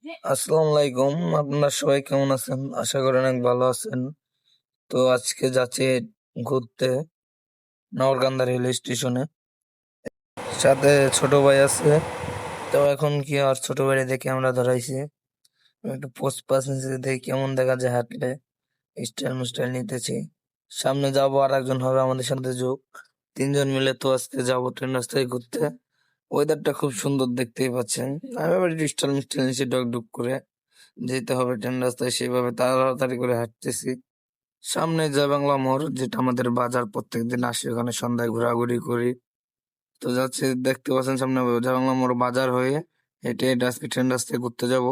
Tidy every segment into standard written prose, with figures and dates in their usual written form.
আসসালামু আলাইকুম। আপনারা সবাই কেমন আছেন? আশা করি অনেক ভালো আছেন। তো আজকে যাচ্ছি ঘুরতে নওরকান্দা রেল স্টেশনে। সাথে ছোট ভাই আছে। তো এখন কি আর ছোট ভাইরে দেখে আমরা ধরাইছি। একটু পোস্ট পাস নিচে দেখি কেমন দেখা যায় হাঁটলে। স্টাইল মিস্টাইল নিতেছি। সামনে যাবো আর একজন হবে আমাদের সাথে যোগ। তিনজন মিলে তো আজকে যাবো ট্রেন রাস্তায় ঘুরতে। ওয়েদারটা খুব সুন্দর দেখতেই পাচ্ছেন। আমি আবার একটু স্টাইল মিস্টাইল নিচে ডক ডুক করে যেতে হবে ট্রেন রাস্তায়, সেভাবে তাড়াতাড়ি করে হাঁটতেছি। সামনে জয় বাংলা মোড়, যেটা আমাদের বাজার, প্রত্যেকদিন আসি ওখানে সন্ধ্যায় ঘোরাঘুরি করি। তো যাচ্ছে, দেখতে পাচ্ছেন সামনে জয় বাংলা মোড় বাজার হয়ে হেঁটে হেঁটে আজকে ট্রেন রাস্তায় ঘুরতে যাব।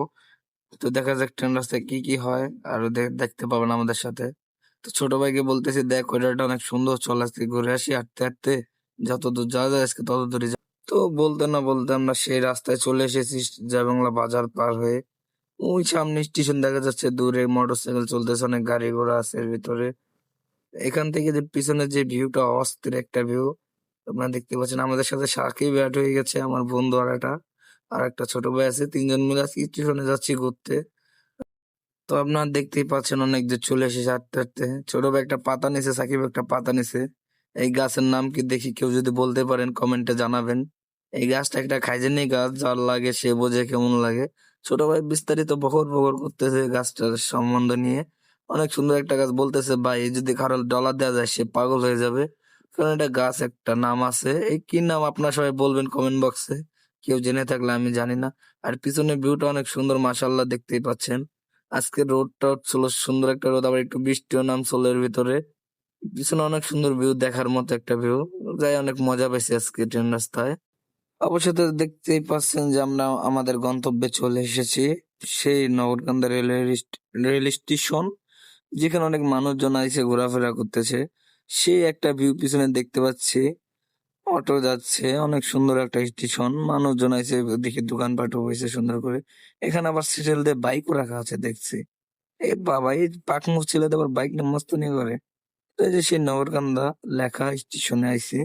তো দেখা যাক ট্রেন রাস্তায় কি কি হয়, আরো দেখতে পাবেন আমাদের সাথে। তো ছোট ভাইকে বলতেছি, দেখ ওয়েদারটা অনেক সুন্দর, চল আজকে ঘুরে আসি হাঁটতে হাঁটতে, যত দূর যাওয়া যায় আজকে তত দূরই যা। তো বলতে না বলতে আমরা সেই রাস্তায় চলে এসেছি, জয় বাংলা বাজার পার হয়ে। ওই সামনে স্টেশন দেখা যাচ্ছে, দূরে মোটরসাইকেল চলতেছে, অনেক গাড়ি ঘোড়া আছে এর ভিতরে। এখান থেকে যে পিছনের যে ভিউটা, অস্থির একটা ভিউ। আপনারা দেখতে পাচ্ছেন আমাদের সাথে সাকিব অ্যাড হয়ে গেছে, আমার বন্ধু আর একটা ছোট ভাই আছে, তিনজন মিলে আজকে স্টেশনে যাচ্ছি ঘুরতে। তো আপনারা দেখতেই পাচ্ছেন অনেক যে চলে এসেছে হাঁটতে হাঁটতে। ছোট ভাই একটা পাতা নিছে, সাকিব একটা পাতা নিছে। এই গাছের নাম কি দেখি কেউ যদি বলতে পারেন কমেন্টে জানাবেন। এই গাছটা একটা খাইজেনি গাছ, যার লাগে সে বোঝে কেমন লাগে। ছোট ভাই বিস্তারিত বকর বকর করতেছে গাছটার সম্বন্ধ নিয়ে। অনেক সুন্দর একটা গাছ, বলতেছে ভাই এই যদি কারো ডলার দেওয়া যায় সে পাগল হয়ে যাবে, কারণ এটা গাছ একটা নাম আছে। এই কি নাম আপনারা সবাই বলবেন কমেন্ট বক্সে, কেউ জেনে থাকলে, আমি জানি না। আর পিছনের ভিউটা অনেক সুন্দর, মাশাআল্লাহ, দেখতেই পাচ্ছেন। আজকে রোদটা ছিল সুন্দর একটা রোদ, আবার একটু বৃষ্টিও নামছিল এর ভিতরে। পিছনে অনেক সুন্দর ভিউ, দেখার মতো একটা ভিউ। যাই, অনেক মজা পাইছি আজকে ট্রেন রাস্তায়। অবশ্যই তো দেখতেই পাচ্ছেন যে আমরা আমাদের গন্তব্যে চলে এসেছি, সেই নগরকান্দা রেল স্টেশন, যেখানে অনেক মানুষজন আইসে ঘোরাফেরা করতেছে। সেই একটা ভিউ পিছনে দেখতে পাচ্ছি, অটো যাচ্ছে, অনেক সুন্দর একটা স্টেশন, মানুষজন আইসে, দেখি দোকানপাটও হয়েছে সুন্দর করে। এখানে আবার সিরিয়াল দিয়ে বাইকও রাখা আছে দেখছি। এ বাবা, এই পাকমুখ ছেলেদের আবার বাইক নিয়ে মস্তানি করে। তো এই যে সেই নগরকান্দা লেখা স্টেশনে আইছি,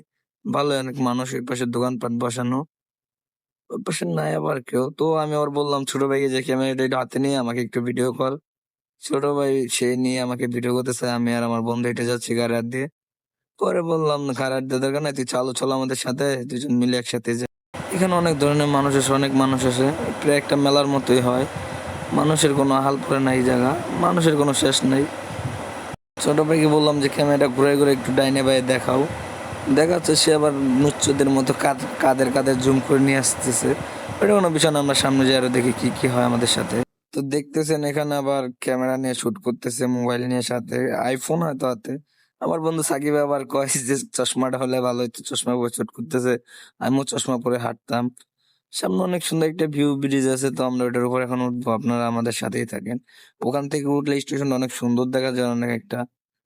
ভালো অনেক মানুষ, ওই পাশে দোকানপাট বসানো, ওই পাশে নাই আবার কেউ। তো আমি আবার বললাম ছোট ভাইকে যে ক্যামেরাটা একটু হাতে নিয়ে আমাকে একটু ভিডিও কর। ছোট ভাই সে নিয়ে আমাকে ভিডিও করতেছে, আমি আর আমার বন্ধু হেঁটে যাচ্ছি গাড়ি হাত দিয়ে। পরে বললাম, গাড়ি হাত দিয়ে দরকার নাই, তুই চালু, চল আমাদের সাথে, দুজন মিলে একসাথে যাই। এখানে অনেক ধরনের মানুষ আছে, অনেক মানুষ আছে, প্রায় একটা মেলার মতোই হয়। মানুষের কোনো হাল পরে নাই, এই জায়গা মানুষের কোনো শেষ নাই। ছোট ভাইকে বললাম যে ক্যামেরাটা ঘুরে ঘুরে একটু ডাইনে বাইরে দেখাও। দেখাচ্ছে, সে আবার নুচ্চদের মতো কাদের কাদের জুম করে নিয়ে আসতেছে। ওটা কোনো বিষয় না, আমরা সামনে যাই আরো দেখি কি কি হয় আমাদের সাথে। তো দেখতেছেন এখানে আবার ক্যামেরা নিয়ে শুট করতেছে, মোবাইল নিয়ে, সাথে আইফোন হয়তো হাতে। আমার বন্ধু সাকিব আবার কয় যে চশমাটা হলে ভালো হতো, চশমা পরে শুট করতেছে। আমিও চশমা পরে হাঁটতাম। সামনে অনেক সুন্দর একটা ভিউ ব্রিজ আছে, তো আমরা ওটার উপর এখন উঠবো, আপনারা আমাদের সাথেই থাকেন। ওখান থেকে উঠলে স্টেশনটা অনেক সুন্দর দেখা যায়, অনেক একটা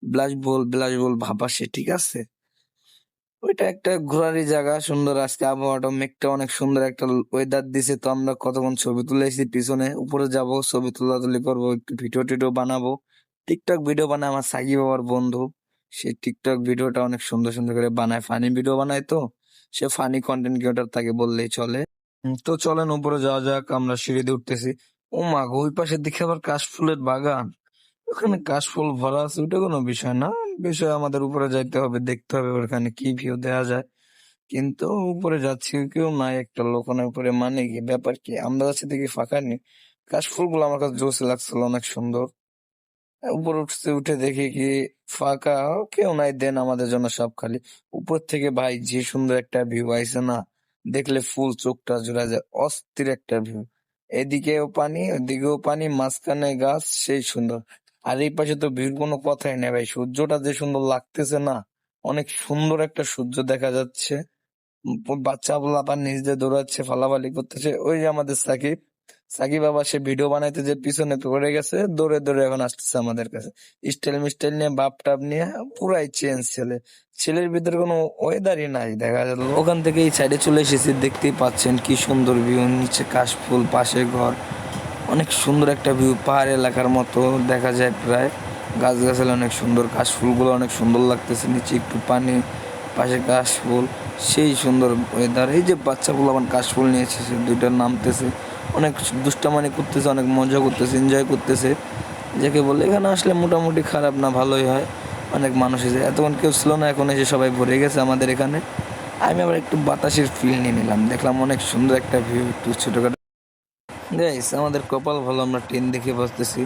বিলাসবহুল ভাব আসে, ঠিক আছে। ওইটা একটা ঘোরারই জায়গা, সুন্দর। আজকে আবহাওয়াটা, মেঘটা অনেক সুন্দর একটা ওয়েদার দিছে। তো আমরা কতক্ষণ ছবি তুলে এসেছি, পিছনে উপরে যাব, ছবি তুলাতুলি করবো, একটু ভিডিও টিডিও বানাবো। টিকটক ভিডিও বানায় আমার সাকিব বাবার বন্ধু। সে টিকটক ভিডিওটা অনেক সুন্দর সুন্দর করে বানায়, ফানি ভিডিও বানায়। তো সে ফানি কন্টেন্ট ক্রিয়েটর, তাকে বললেই চলে। তো চলেন উপরে যাওয়া যাক, আমরা সিঁড়ি দিয়ে উঠতেছি। ও মা গো, ওই পাশের দিকে আবার কাশফুলের বাগান, ওখানে কাশফুল ভরা আছে, ওটা কোনো বিষয় না। বিষয় আমাদের উপরে যাইতে হবে, দেখতে হবে ওখানে কি ভিউ দেওয়া যায়। কিন্তু উপরে যাচ্ছি, কেউ নাই, একটা লোক নাই উপরে, মানে কি ব্যাপার কি, আমরা যাচ্ছি দেখি ফাঁকা নেই। কাশফুল গুলো আমার কাছে জোস লাগছিল, অনেক সুন্দর। উপরে উঠতে উঠে দেখি কি ফাঁকা, কেউ নাই, দেন আমাদের জন্য সব খালি। উপর থেকে ভাই যে সুন্দর একটা ভিউ আইছে না, দেখলে ফুল চোখটা জোড়া যায়, অস্থির একটা ভিউ। এদিকেও পানি, ওদিকেও পানি, মাঝখানে গাছ, সেই সুন্দর। আর এই পাশে তো ভিউর কোনো কথাই নেই ভাই, সূর্যটা যে সুন্দর লাগতেছে না, অনেক সুন্দর একটা সূর্য দেখা যাচ্ছে। বাচ্চা বলা আবার নিচ দিয়ে দৌড়াচ্ছে, ফালাফালি করতেছে। ওই যে আমাদের সাকিব, সাকিব আবার সে ভিডিও বানাইতে যে পিছনে পড়ে গেছে, দৌড়ে দৌড়ে এখন আসতেছে আমাদের কাছে, স্টাইল মিস্টাইল নিয়ে, বাপ টাপ নিয়ে, পুরাই চেঞ্জ ছেলে। ছেলের ভিতরে কোনো ওয়েদারই নাই দেখা গেল। ওখান থেকে এই সাইডে চলে এসেছি, দেখতেই পাচ্ছেন কি সুন্দর ভিউ, নিচে কাশফুল, পাশে ঘর, অনেক সুন্দর একটা ভিউ, পাহাড় এলাকার মতো দেখা যায় প্রায়। গাছগাছালি অনেক সুন্দর, কাশফুলগুলো অনেক সুন্দর লাগতেছে, নিচে একটু পানি, পাশে কাশফুল, সেই সুন্দর ওয়েদার। এই যে বাচ্চাগুলো আমার কাশফুল নিয়ে এসেছে, দুইটা নামতেছে, অনেক দুষ্টামানি করতেছে, অনেক মজা করতেছে, এনজয় করতেছে, যাকে বলে এখানে আসলে মোটামুটি খারাপ না, ভালোই হয়। অনেক মানুষ এসে, এতক্ষণ কেউ ছিল না, এখন এসে সবাই ভরে গেছে আমাদের এখানে। আমি আবার একটু বাতাসের ফিল নিয়ে নিলাম, দেখলাম অনেক সুন্দর একটা ভিউ, একটু ছোটোখাটো। গাইস আমাদের কপাল ভালো, আমরা ট্রেন দেখে বসতেছি।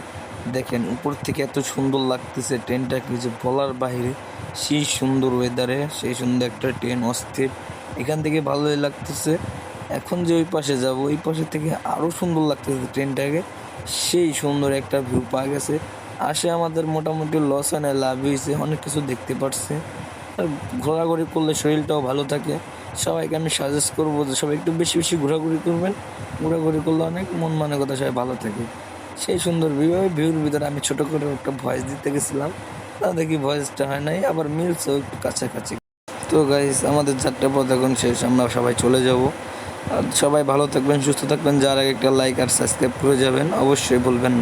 দেখেন উপর থেকে এত সুন্দর লাগতেছে ট্রেনটা, কিছু বলার বাইরে। সেই সুন্দর ওয়েদারে সেই সুন্দর একটা ট্রেন, অস্থির। এখান থেকে ভালোই লাগতেছে। এখন যে ওই পাশে যাব, ওই পাশে থেকে আরও সুন্দর লাগতেছে ট্রেনটাকে। সেই সুন্দর একটা ভিউ পাওয়া গেছে। আসে আমাদের মোটামুটি লস হয় না, লাভ হয়েছে, অনেক কিছু দেখতে পারছে। আর ঘোরাঘুরি করলে শরীরটাও ভালো থাকে। সবাইকে আমি সাজেস্ট করবো যে সবাই একটু বেশি বেশি ঘোরাঘুরি করবেন। ঘোরাঘুরি করলে অনেক মন মানসিকতা সবাই ভালো থাকে। সেই সুন্দর ভিউ, ওই ভিউর ভিতরে আমি ছোট করে একটা ভয়েস দিতে গেছিলাম, তা দেখি ভয়েসটা হয় নাই, আবার মিলছেও একটু কাছাকাছি। তো গাইস আমাদের 4টা পথ এখন শেষ, আমরা সবাই চলে যাব। আর সবাই ভালো থাকবেন, সুস্থ থাকবেন। যার আগে একটা লাইক আর সাবস্ক্রাইব করে যাবেন, অবশ্যই বলবেন।